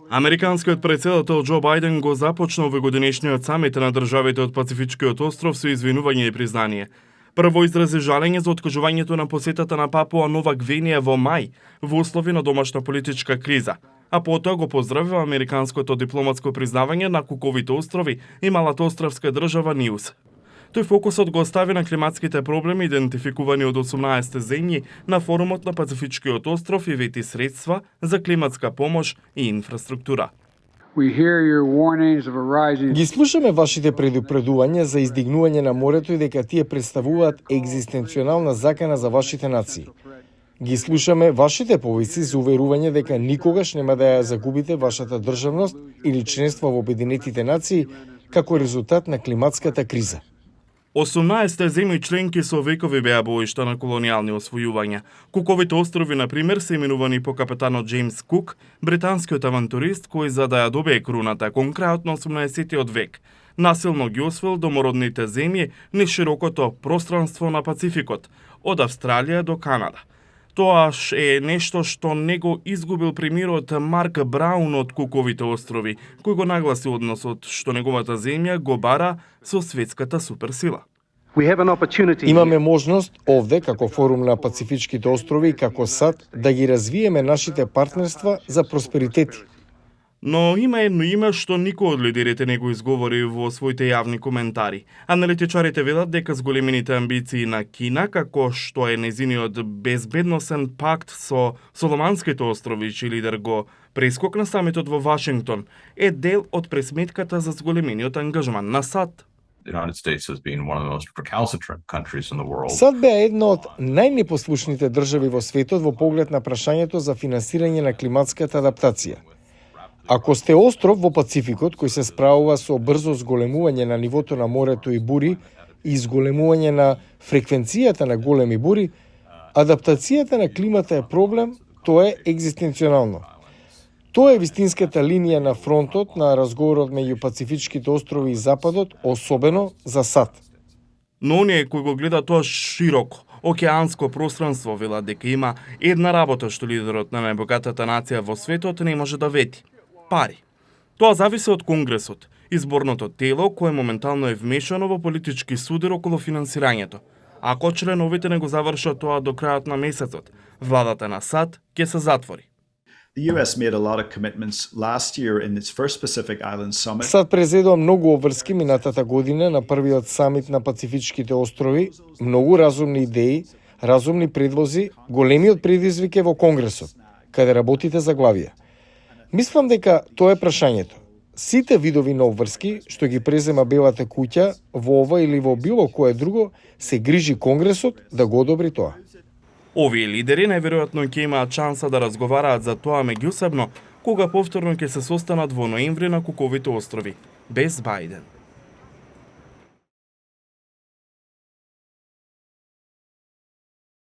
Американскиот претседател Џо Бајден го започна овогодинешниот самит на државите од Пацифичкиот остров со извинување и признание. Прво изрази жалење за откажувањето на посетата на Папуа Нова Гвинеја во мај, во услови на домашна политичка криза, а потоа го поздравила американското дипломатско признавање на Куковите острови и малата островска држава Ниус. Тој фокусот го остави на климатските проблеми идентификувани од 18 земји на форумот на Пацифичкиот остров и вети средства за климатска помош и инфраструктура. Ги слушаме вашите предупредувања за издигнување на морето и дека тие представуваат екзистенционална закана за вашите нации. Ги слушаме вашите повици за уверување дека никогаш нема да ја загубите вашата државност или членство во Обединетите нации како резултат на климатската криза. 18 земји членки со векови беа боишта на колонијални освојувања. Куковите острови, например, се именувани по капетанот Џејмс Кук, британскиот авантурист кој за да ја добие круната кон крајот на 18-тиот век, насилно ги освоил домородните земји низ широкото пространство на Пацификот, од Австралија до Канада. Тоа е нешто што не го изгубил премиерот Марк Браун од Куковите острови, кој го нагласи односот што неговата земја го бара со светската суперсила. Имаме можност овде, како форум на Пацифичките острови и како САД, да ги развиеме нашите партнерства за просперитети. Но има едно име што никој од лидерите не го изговори во своите јавни коментари. Аналитичарите велат дека зголемените амбиции на Кина, како што е незиниот безбедносен пакт со Соломанските острови, чиј лидер го прескокна самитот во Вашингтон, е дел од пресметката за зголемениот ангажман на САД. САД беа една од најнепослушните држави во светот во поглед на прашањето за финансирање на климатската адаптација. Ако сте остров во Пацификот кој се справува со брзо зголемување на нивото на морето и бури и зголемување на фреквенцијата на големи бури, адаптацијата на климата е проблем, тоа е екзистенционално. Тоа е вистинската линија на фронтот на разговорот меѓу Пацифичките острови и Западот, особено за САД. Но оние кои го гледа тоа широко, океанско пространство, велат дека има една работа што лидерот на најбогатата нација во светот не може да вети. Пари. Тоа зависи од Конгресот, изборното тело кое моментално е вмешано во политички судир околу финансирањето. Ако членовите не го завршат тоа до крајот на месецот, владата на САД ќе се затвори. САД презедува многу обврски минатата година на првиот самит на Пацифичките острови, многу разумни идеи, разумни предлози, големиот предизвик е во Конгресот, каде работите за главија. Мислам дека тоа е прашањето. Сите видови на обврски што ги презема Белата куќа во ова или во било кое друго, се грижи Конгресот да го одобри тоа. Овие лидери најверојатно ќе имаат шанса да разговараат за тоа меѓусебно, кога повторно ќе се состанат во ноември на Куковите острови, без Бајден.